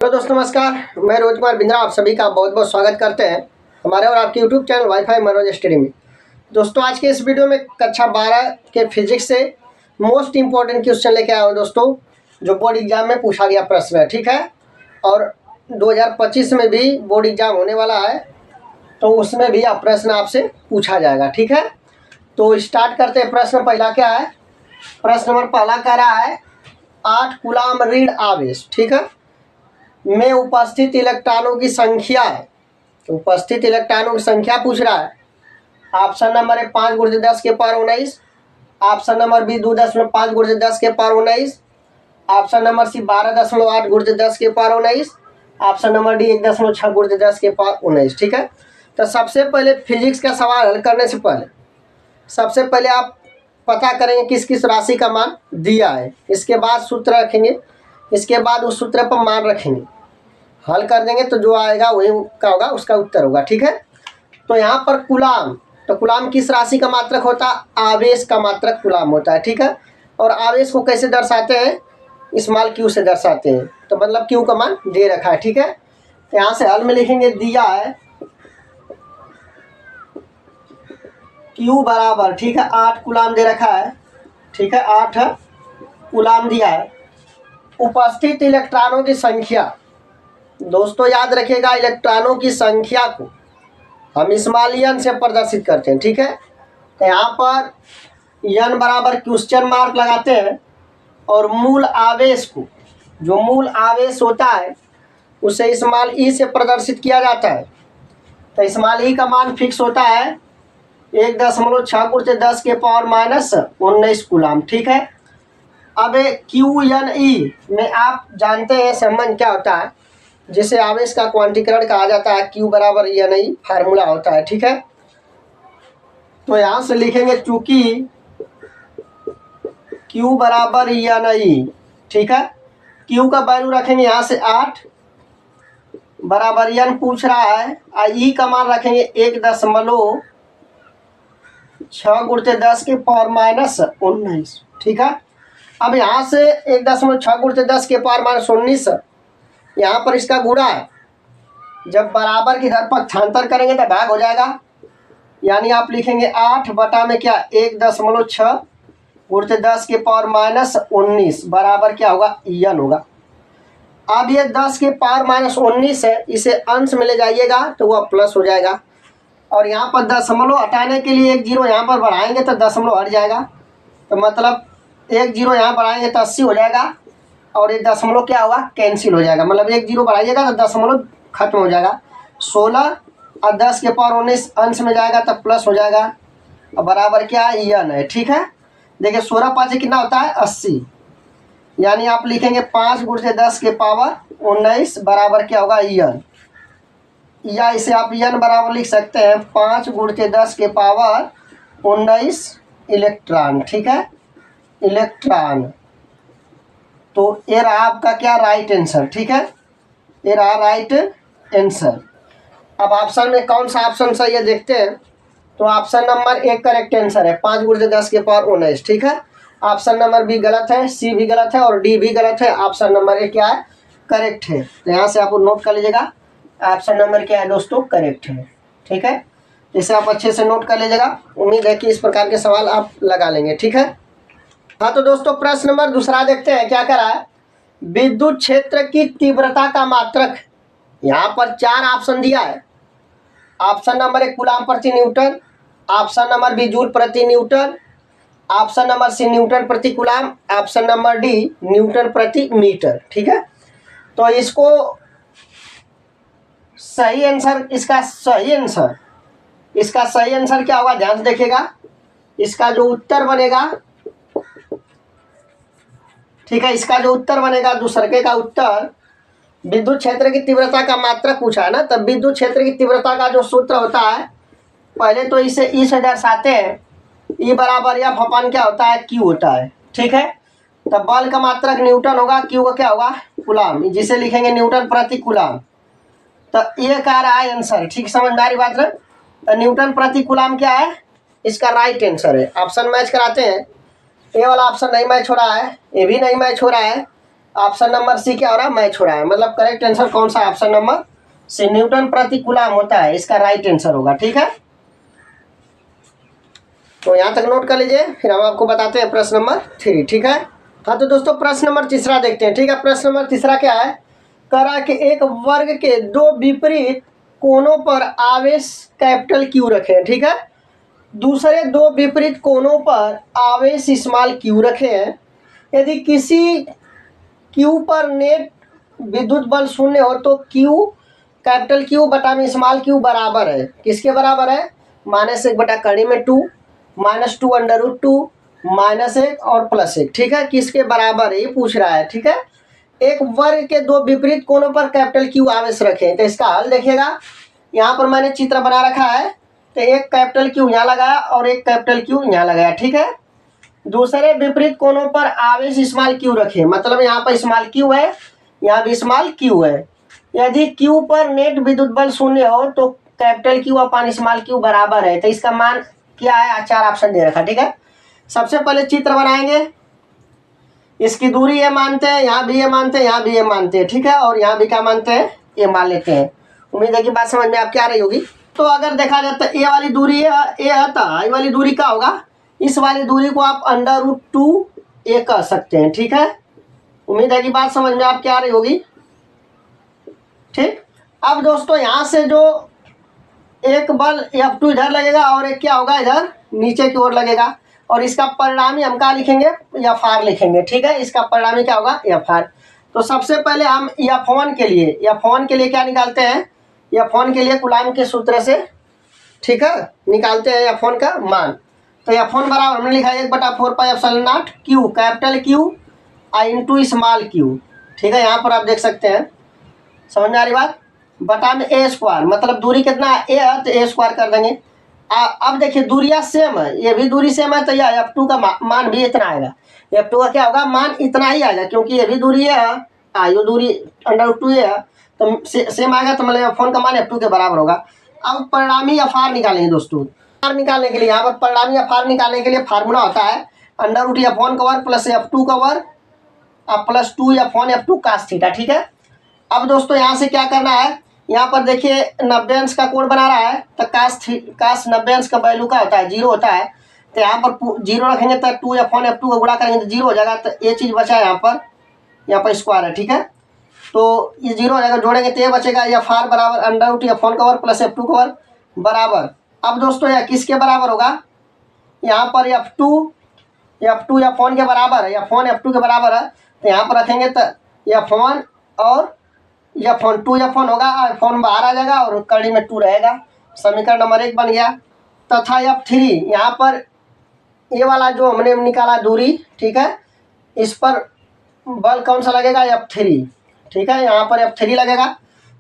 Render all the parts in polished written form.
Hello दोस्तों, नमस्कार। मैं रोज कुमार बिंद्रा आप सभी का बहुत बहुत स्वागत करते हैं हमारे और आपके YouTube channel wifi Manoj study में। दोस्तों, आज के इस वीडियो में कक्षा 12 के फिजिक्स से मोस्ट इम्पोर्टेंट क्वेश्चन लेके आया हूँ दोस्तों, जो बोर्ड एग्जाम में पूछा गया प्रश्न है। ठीक है, और 2025 में भी बोर्ड एग्जाम होने वाला है, तो उसमें भी आप प्रश्न आपसे पूछा जाएगा। ठीक है, तो स्टार्ट करते हैं। प्रश्न पहला क्या है? प्रश्न नंबर पहला कह रहा है 8 कूलाम ऋण आवेश, ठीक है, में उपस्थित इलेक्ट्रॉनों की संख्या है। तो उपस्थित इलेक्ट्रॉनों की संख्या पूछ रहा है। ऑप्शन नंबर ए 5 × 10 के पावर 19, ऑप्शन नंबर बी 2.5 × 10 के पावर 19, ऑप्शन नंबर सी 12.8 × 10 के पावर 19, ऑप्शन नंबर डी 1.6 × 10 के पावर 19। ठीक है, तो सबसे पहले फिजिक्स का सवाल हल करने से पहले सबसे पहले आप पता करेंगे किस किस राशि का मान दिया है। इसके बाद सूत्र रखेंगे, इसके बाद उस सूत्र पर मान रखेंगे, हल कर देंगे तो जो आएगा वही का होगा, उसका उत्तर होगा। ठीक है, तो यहाँ पर कूलाम, तो कूलाम किस राशि का मात्रक होता है? आवेश का मात्रक कूलाम होता है। ठीक है, और आवेश को कैसे दर्शाते हैं? स्मॉल क्यू से दर्शाते हैं, तो मतलब क्यू का मान दे रखा है। ठीक है, यहाँ से हल में लिखेंगे, दिया है क्यू बराबर, ठीक है, 8 कूलाम दे रखा है। ठीक है, 8 कूलाम दिया है। उपस्थित इलेक्ट्रॉनों की संख्या, दोस्तों याद रखिएगा, इलेक्ट्रॉनों की संख्या को हम स्मॉल एन से प्रदर्शित करते हैं। ठीक है, तो यहाँ पर एन बराबर क्वेश्चन मार्क लगाते हैं और मूल आवेश को, जो मूल आवेश होता है उसे स्मॉल ई से प्रदर्शित किया जाता है। तो स्मॉल ई का मान फिक्स होता है 1.6 × 10 के पावर -19 कूलाम। ठीक है, अब क्यू एन ई में आप जानते हैं संबंध क्या होता है, जिसे आवेश का क्वांटीकरण कहा जाता है। क्यू बराबर एन ई फार्मूला होता है। ठीक है, तो यहाँ से लिखेंगे चूंकि क्यू बराबर एन ई, ठीक है, क्यू का वैल्यू रखेंगे यहाँ से 8 बराबर एन पूछ रहा है, और ई का मान रखेंगे 1.6 × 10 के पावर -19। ठीक है, अब यहाँ से 1.6 × 10 के पावर -19, यहाँ पर इसका गुणा है। जब बराबर की दर पर छांतर करेंगे तो भाग हो जाएगा, यानी आप लिखेंगे 8 बटा में क्या 1.6 × 10 के पावर -19 बराबर क्या होगा? एन होगा। अब ये 10 के पावर -19 है, इसे अंश में ले जाइएगा तो वह प्लस हो जाएगा, और यहाँ पर दशमलव हटाने के लिए 1 0 यहाँ पर बढ़ाएंगे तो दशमलव हट जाएगा, तो मतलब 1 0 यहाँ बढ़ाएंगे तो 80 हो जाएगा, और ये दशमलव क्या होगा? कैंसिल हो जाएगा, मतलब 1 0 बढ़ाइएगा तो दशमलव खत्म हो जाएगा। 16 और 10 के पावर 19 अंश में जाएगा तो प्लस हो जाएगा, और बराबर क्या है? एन है। ठीक है, देखिए 16 5 कितना होता है? 80, यानी आप लिखेंगे 5 × 10 के पावर 19 बराबर क्या होगा? एन, या इसे आप एन बराबर लिख सकते हैं 5 × 10 के पावर 19 इलेक्ट्रॉन। ठीक है, इलेक्ट्रॉन। तो ये रहा आपका क्या? Right answer. ठीक है, ये रहा राइट आंसर। अब ऑप्शन में कौन सा ऑप्शन सही है देखते हैं। तो option number A correct answer है, 5 × 10 के पावर 19। ठीक है, ऑप्शन नंबर बी गलत है, सी भी गलत है, और डी भी गलत है। ऑप्शन नंबर ए क्या है? करेक्ट है। तो यहाँ से आप नोट कर लीजिएगा, ऑप्शन नंबर क्या है दोस्तों? करेक्ट है। ठीक है, इसे आप अच्छे से नोट कर लीजिएगा। उम्मीद है कि इस प्रकार के सवाल आप लगा लेंगे। ठीक है, हाँ, तो दोस्तों प्रश्न नंबर दूसरा देखते हैं क्या करा है। विद्युत क्षेत्र की तीव्रता का मात्रक, यहाँ पर 4 ऑप्शन दिया है। ऑप्शन नंबर 1 कूलाम प्रति newton, option number B joule प्रति newton, option number C newton प्रति coulomb, option number D newton प्रति मीटर। ठीक है, तो इसको सही आंसर, इसका सही आंसर क्या होगा? ध्यान से देखिएगा, इसका जो उत्तर बनेगा, ठीक है, इसका जो उत्तर बनेगा दूसरे का उत्तर, विद्युत क्षेत्र की तीव्रता का मात्रक पूछा है ना, तब विद्युत क्षेत्र की तीव्रता का जो सूत्र होता है, पहले तो इसे ई से दर्शाते हैं। ई बराबर एफ अपन क्या होता है? क्यू होता है। ठीक है, तब बल का मात्रक न्यूटन होगा, क्यू का क्या होगा? कूलाम, जिसे लिखेंगे न्यूटन प्रति कूलाम। तो ये कह रहा है आंसर। ठीक, समझदारी बात है। तो न्यूटन प्रति कूलाम क्या है? इसका राइट आंसर है। ऑप्शन मैच कराते हैं, ये वाला ऑप्शन नहीं मैच हो रहा है, ये भी नहीं मैच हो रहा है, ऑप्शन नंबर सी क्या हो रहा है, मैच हो रहा है। मतलब करेक्ट आंसर कौन सा, ऑप्शन नंबर सी, न्यूटन प्रति कूलम होता है, इसका राइट आंसर होगा। ठीक है, तो यहाँ तक नोट कर लीजिए, फिर हम आपको बताते हैं प्रश्न नंबर 3। ठीक है, हाँ तो दोस्तों प्रश्न नंबर तीसरा देखते हैं। ठीक है, प्रश्न नंबर तीसरा क्या है, करा कि एक वर्ग के दो विपरीत कोनों पर आवेश कैपिटल क्यू रखें। ठीक है, दूसरे दो विपरीत कोनों पर आवेश स्मॉल क्यू रखे हैं। यदि किसी क्यू पर नेट विद्युत बल शून्य हो तो क्यू कैपिटल क्यू बटा में स्मॉल क्यू बराबर है, किसके बराबर है, -1 बटा कड़ी में 2, -2 √2, -1 और +1। ठीक है, किसके बराबर है ये पूछ रहा है। ठीक है, एक वर्ग के दो विपरीत कोनों पर कैपिटल क्यू आवेश रखें। तो इसका हल देखिएगा, यहाँ पर मैंने चित्र बना रखा है। तो एक कैपिटल क्यू यहाँ लगाया और एक कैपिटल क्यू यहाँ लगाया। ठीक है, दूसरे विपरीत कोनों पर आवेश स्मॉल क्यू रखें, मतलब यहाँ पर स्मॉल क्यू है, यहाँ भी स्मॉल क्यू है। यदि क्यू पर नेट विद्युत बल शून्य हो तो कैपिटल क्यू अपान स्मॉल क्यू बराबर है। तो इसका मान क्या है, 4 ऑप्शन दे रखा। ठीक है, सबसे पहले चित्र बनाएंगे, इसकी दूरी ये मानते हैं, यहाँ भी ये मानते हैं, यहाँ भी ये मानते हैं। ठीक है, और यहाँ भी क्या मानते हैं, ये मान लेते हैं। उम्मीद है कि बात समझ में आपकी आ रही होगी। तो अगर देखा जाए तो ये वाली दूरी है, ये है, ये वाली दूरी क्या होगा, इस वाली दूरी को आप √2 a कह सकते हैं। ठीक है, उम्मीद है कि बात समझ में आपकी आ रही होगी। ठीक, अब दोस्तों यहाँ से जो एक बल F2 इधर लगेगा और एक क्या होगा इधर नीचे की ओर लगेगा, और इसका परिणामी हम क्या लिखेंगे, Fr लिखेंगे। ठीक है, इसका परिणामी क्या होगा, Fr। तो सबसे पहले हम F1 के लिए क्या निकालते हैं, F1 के लिए कूलम के सूत्र से, ठीक है, निकालते हैं F1 का मान। तो F1 बराबर हमने लिखा है 1/4πε0 Q capital Q into small Q. ठीक है, यहाँ पर आप देख सकते हैं, समझ में आ रही बात, बटा में a², मतलब दूरी कितना है, a है तो a² कर देंगे। अब देखिए दूरियाँ सेम है, ये भी दूरी सेम है, तो यह F2 का मान भी इतना आएगा। F2 का क्या होगा, मान इतना ही आएगा, क्योंकि ये भी दूरी है, ये दूरी √2 है, तो सेम आएगा, तो मतलब F1 का मान F2 के बराबर होगा। अब परिणामी Fr निकालेंगे दोस्तों। Fr निकालने के लिए यहाँ पर परिणामी Fr निकालने के लिए फार्मूला होता है √F1 का वर्ग प्लस F2 का वर्ग plus 2F1 F2 cos theta. ठीक है, अब दोस्तों यहाँ से क्या करना है, यहाँ पर देखिए 90 अंश का कोण बना रहा है, तो कास 90 अंश का वैल्यू का होता है 0 होता है। तो यहाँ पर 0 रखेंगे तो 2F1 F2 को गुणा करेंगे तो 0 हो जाएगा, तो ये चीज़ बचा है यहाँ पर स्क्वायर है। ठीक है, तो ये 0 हो जाएगा, जोड़ेंगे तो ये बचेगा, Fr बराबर √F1 का वर्ग प्लस F2 का वर्ग बराबर। अब दोस्तों यह किसके बराबर होगा, यहाँ पर F2 F1 के बराबर है, F1 F2 के बराबर है। तो यहाँ पर रखेंगे तो F1 और F1 2F1 होगा, F1 बाहर आ जाएगा और कड़ी में 2 रहेगा। समीकरण नंबर 1 बन गया। तथा F3 यहाँ पर ये वाला जो हमने निकाला दूरी, ठीक है, इस पर बल कौन सा लगेगा, F3। ठीक है, यहाँ पर F3 लगेगा,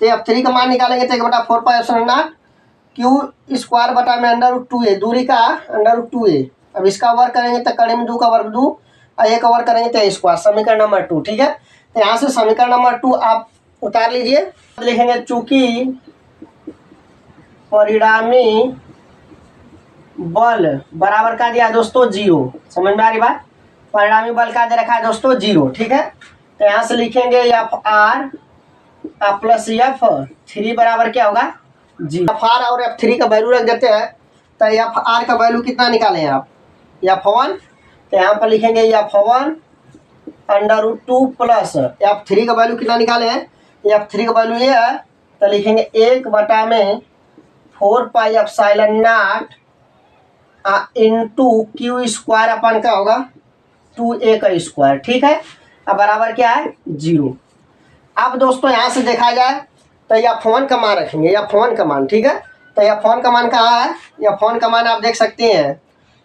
तो F3 का मान निकालेंगे तो 1/4πε0 क्यू² बटा में √2a, दूरी का √2a। अब इसका वर्ग करेंगे तो कड़ी में 2 का वर्ग 2 और a का वर्ग करेंगे तो a², समीकरण नंबर 2। ठीक है, तो यहाँ से समीकरण नंबर 2 आप उतार लीजिए, लिखेंगे चूंकि परिणामी बल बराबर का दिया दोस्तों 0। समझ में आ रही बात, परिणामी बल का दे रखा है दोस्तों 0। ठीक है, तो यहाँ से लिखेंगे Fr प्लस F3 बराबर क्या होगा 0। Fr और F3 का वैल्यू रख देते हैं, तो Fr का वैल्यू कितना निकालें आप, F1, तो यहाँ पर लिखेंगे F1 √2 प्लस F3 का वैल्यू कितना निकाले हैं, F3 का वैल्यू ये है, तो लिखेंगे 1/4πε0 इंटू Q² अपन का होगा 2a का स्क्वायर। ठीक है, अब बराबर क्या है 0। अब दोस्तों यहाँ से देखा जाए तो F1 का मान रखेंगे, F1 का मान। ठीक है, तो F1 का मान कहाँ है, F1 का मान आप देख सकते हैं,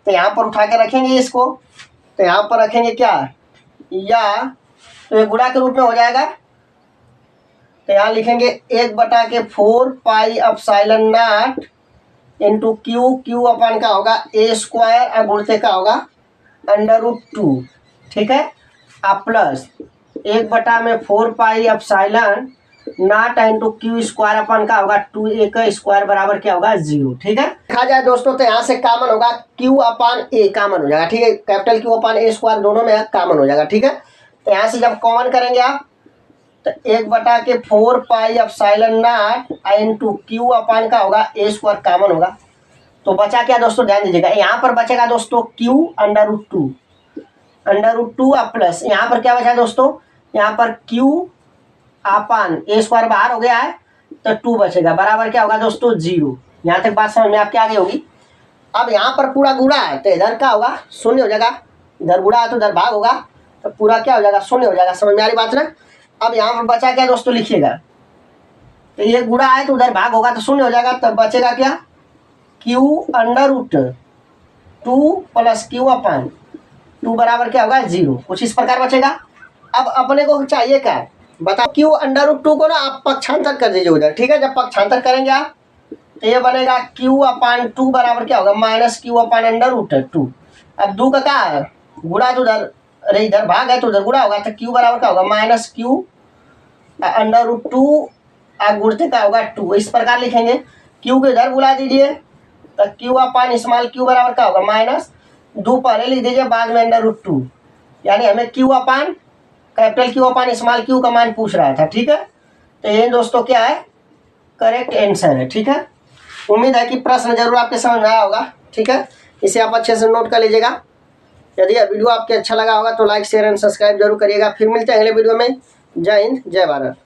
तो यहाँ पर उठा के रखेंगे इसको, तो यहाँ पर रखेंगे क्या, या तो ये गुणा के रूप में हो जाएगा, तो यहाँ लिखेंगे 1/4πε0 इंटू क्यू अपन का होगा a² और गुणते का होगा √2। ठीक है, अब प्लस 1/4πε0 इंटू Q² अपन का होगा 2a का स्क्वायर बराबर क्या होगा 0। ठीक है, देखा जाए दोस्तों तो यहाँ से कॉमन होगा Q/a कॉमन हो जाएगा। ठीक है, कैपिटल Q/a² दोनों में कॉमन हो जाएगा। ठीक है, यहाँ से जब कॉमन करेंगे आप तो 1/4 pi epsilon naught into Q upon का होगा a स्क्वायर कॉमन होगा। तो बचा क्या दोस्तों, ध्यान दीजिएगा, यहाँ पर बचेगा दोस्तों q √2 अब प्लस यहाँ पर क्या बचा दोस्तों, यहाँ पर q अपान a स्क्वायर बाहर हो गया है तो 2 बचेगा, बराबर क्या होगा दोस्तों 0। यहाँ तक बात समझ में आपके आ गई होगी। अब यहाँ पर पूरा गुणा है तो इधर क्या होगा, शून्य हो जाएगा, इधर गुणा है तो इधर भाग होगा तो पूरा क्या हो जाएगा, शून्य हो जाएगा। समझ में आ रही बात ना। अब यहाँ पर बचा क्या दोस्तों, लिखिएगा, तो ये गुणा है तो उधर भाग होगा तो शून्य हो जाएगा, तब बचेगा क्या, q√2 प्लस q अपान 2 बराबर क्या होगा 0, कुछ इस प्रकार बचेगा। अब अपने को चाहिए क्या, बताओ, q√2 को ना आप पक्षांतर कर दीजिए उधर, ठीक है। जब पक्षांतर करेंगे आप तो ये बनेगा q/2 बराबर क्या होगा, माइनस q अपान √2। अब 2 का क्या है, गुणा तो उधर, अरे इधर भाग है तो उधर गुणा होगा तो q बराबर क्या होगा, माइनस q √2 गुणते का होगा 2। इस प्रकार लिखेंगे, q को इधर बुला दीजिए तो q अपान स्मॉल q बराबर क्या होगा, माइनस 2 पहले लिख दीजिए बाद में √2, यानी हमें q upon capital q upon small q का मान पूछ रहा था, ठीक है। तो ये दोस्तों क्या है, करेक्ट आंसर है, ठीक है। उम्मीद है कि प्रश्न जरूर आपके समझ में आया होगा, ठीक है। इसे आप अच्छे से नोट कर लीजिएगा। यदि यह वीडियो आपके अच्छा लगा होगा तो लाइक शेयर एंड सब्सक्राइब जरूर करिएगा। फिर मिलते हैं अगले वीडियो में। जय हिंद, जय भारत।